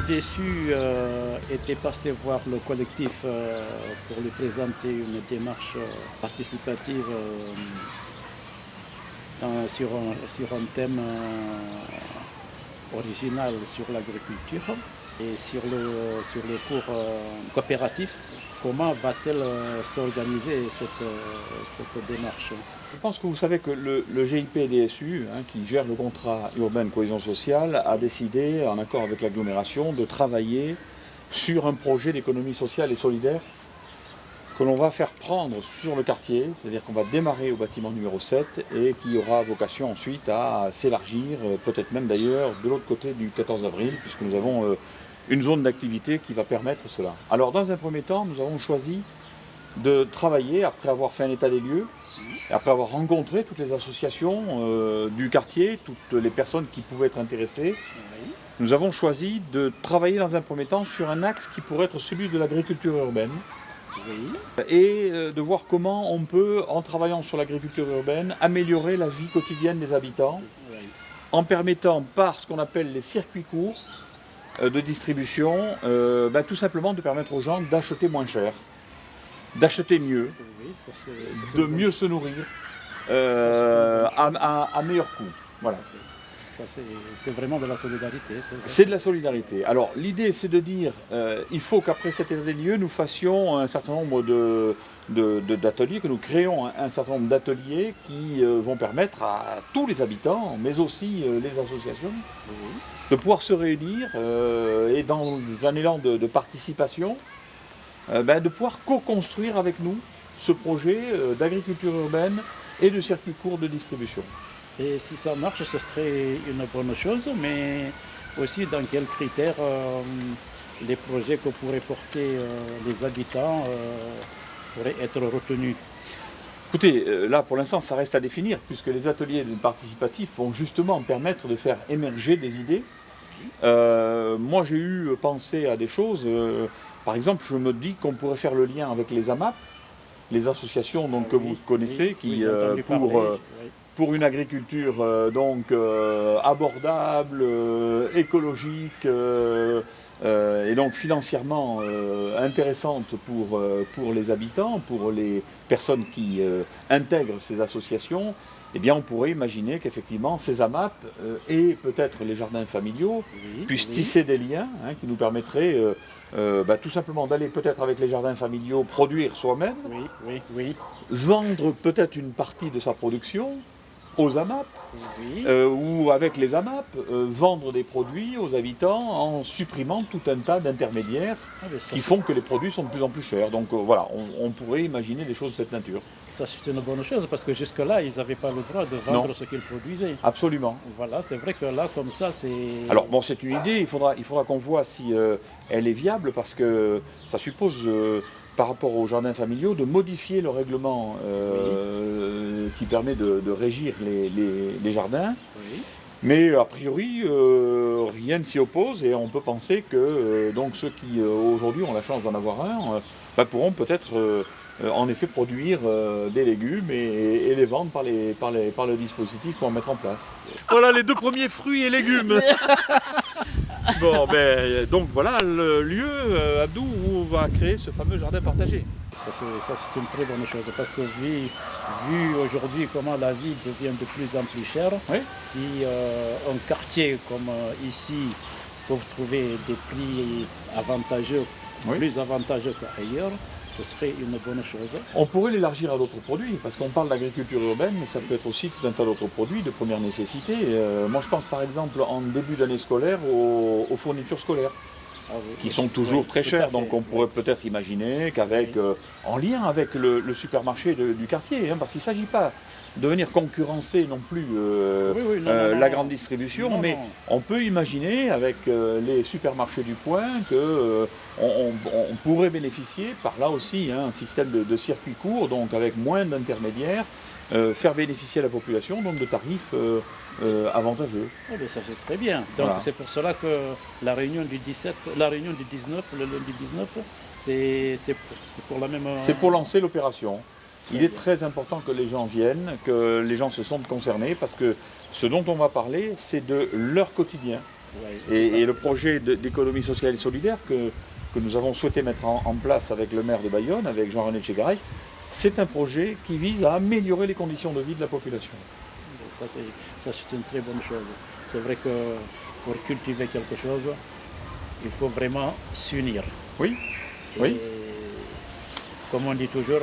Déçu était passé voir le collectif pour lui présenter une démarche participative sur un thème original sur l'agriculture et sur le cours coopératif. Comment va-t-elle s'organiser cette démarche? Je pense que vous savez que le GIP-DSU, qui gère le contrat urbain de cohésion sociale, a décidé, en accord avec l'agglomération, de travailler sur un projet d'économie sociale et solidaire que l'on va faire prendre sur le quartier, c'est-à-dire qu'on va démarrer au bâtiment numéro 7 et qui aura vocation ensuite à s'élargir, peut-être même d'ailleurs de l'autre côté du 14 avril, puisque nous avons une zone d'activité qui va permettre cela. Alors dans un premier temps, nous avons choisi de travailler, après avoir fait un état des lieux, après avoir rencontré toutes les associations du quartier, toutes les personnes qui pouvaient être intéressées, nous avons choisi de travailler dans un premier temps sur un axe qui pourrait être celui de l'agriculture urbaine. Et de voir comment on peut, en travaillant sur l'agriculture urbaine, améliorer la vie quotidienne des habitants, en permettant par ce qu'on appelle les circuits courts de distribution, tout simplement de permettre aux gens d'acheter moins cher, d'acheter mieux, de mieux se nourrir à meilleur coût. Voilà. C'est vraiment de la solidarité. C'est de la solidarité. Alors l'idée c'est de dire il faut qu'après cet état des lieux nous fassions un certain nombre d'ateliers, que nous créons un certain nombre d'ateliers qui vont permettre à tous les habitants, mais aussi les associations, de pouvoir se réunir et dans un élan de participation, de pouvoir co-construire avec nous ce projet d'agriculture urbaine et de circuit court de distribution. Et si ça marche, ce serait une bonne chose, mais aussi dans quels critères les projets que pourraient porter les habitants pourraient être retenus? Écoutez, là pour l'instant ça reste à définir, puisque les ateliers participatifs vont justement permettre de faire émerger des idées. Moi j'ai eu pensé à des choses, par exemple je me dis qu'on pourrait faire le lien avec les AMAP, les associations donc, que vous connaissez, qui pour une agriculture abordable, écologique et donc financièrement intéressante pour les habitants, pour les personnes qui intègrent ces associations, eh bien on pourrait imaginer qu'effectivement ces AMAP et peut-être les jardins familiaux puissent tisser des liens qui nous permettraient tout simplement d'aller peut-être avec les jardins familiaux produire soi-même, vendre peut-être une partie de sa production aux AMAP, ou avec les AMAP, vendre des produits aux habitants en supprimant tout un tas d'intermédiaires qui font que les produits sont de plus en plus chers. Donc voilà, on pourrait imaginer des choses de cette nature. Ça c'est une bonne chose, parce que jusque-là, ils n'avaient pas le droit de vendre ce qu'ils produisaient. Absolument. Voilà, c'est vrai que là, comme ça, c'est... Alors bon, c'est une idée, il faudra qu'on voit si elle est viable, parce que ça suppose... par rapport aux jardins familiaux, de modifier le règlement qui permet de régir les jardins. Mais a priori, rien ne s'y oppose et on peut penser que donc ceux qui aujourd'hui ont la chance d'en avoir un pourront peut-être en effet produire des légumes et les vendre par le dispositif qu'on va mettre en place. Voilà les deux premiers fruits et légumes. Bon, donc voilà le lieu, Abdou, où on va créer ce fameux jardin partagé. Ça c'est une très bonne chose, parce que vu aujourd'hui comment la vie devient de plus en plus chère, si un quartier comme ici peut trouver des prix avantageux, plus avantageux qu'ailleurs, ce serait une bonne chose. On pourrait l'élargir à d'autres produits, parce qu'on parle d'agriculture urbaine, mais ça peut être aussi tout un tas d'autres produits de première nécessité. Moi je pense par exemple en début d'année scolaire aux fournitures scolaires, qui sont toujours très chères. Donc on pourrait peut-être imaginer qu'avec, en lien avec le supermarché du quartier, parce qu'il ne s'agit pas de venir concurrencer non plus la grande distribution, mais on peut imaginer avec les supermarchés du coin que on pourrait bénéficier par là aussi un système de circuit court, donc avec moins d'intermédiaires, faire bénéficier la population donc de tarifs avantageux. Ça c'est très bien. Donc c'est pour cela que la réunion du 19, le lundi 19, c'est pour la même... C'est pour lancer l'opération. Il est très important que les gens viennent, que les gens se sentent concernés, parce que ce dont on va parler, c'est de leur quotidien. Ouais. Et le projet d'économie sociale et solidaire que nous avons souhaité mettre en place avec le maire de Bayonne, avec Jean-René Tchegaray, c'est un projet qui vise à améliorer les conditions de vie de la population. Ça, c'est une très bonne chose. C'est vrai que pour cultiver quelque chose, il faut vraiment s'unir. Oui, Et oui. comme on dit toujours,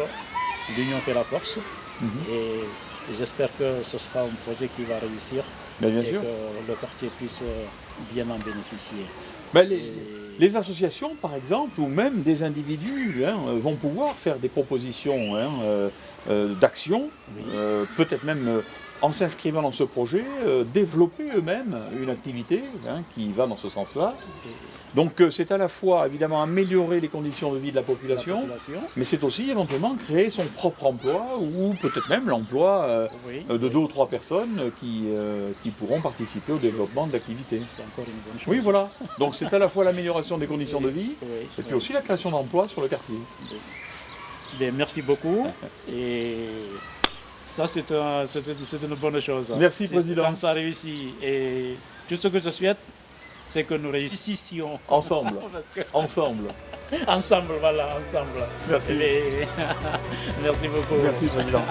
l'union fait la force. Mhm. Et j'espère que ce sera un projet qui va réussir Ben, bien et sûr. que le quartier puisse bien en bénéficier. Ben, Et- les associations, par exemple, ou même des individus vont pouvoir faire des propositions d'action, Oui. peut-être même en s'inscrivant dans ce projet, développer eux-mêmes une activité qui va dans ce sens-là. et Donc c'est à la fois évidemment améliorer les conditions de vie de la la population, population, mais c'est aussi éventuellement créer son propre emploi ou peut-être même l'emploi oui, de 2 ou 3 personnes qui pourront participer au développement de l'activité. c'est encore une bonne chose. Oui, voilà. Donc c'est à la fois l'amélioration des conditions de vie Oui, et puis oui. aussi la création d'emplois sur le quartier. Bien, merci beaucoup. Et ça, c'est une bonne chose. Merci, Si- Président. Quand ça réussit. Et tout ce que je souhaite, c'est que nous réussissions. Ensemble. Parce que- Ensemble. ensemble, voilà, ensemble. Merci. Et- merci beaucoup. Merci, Président.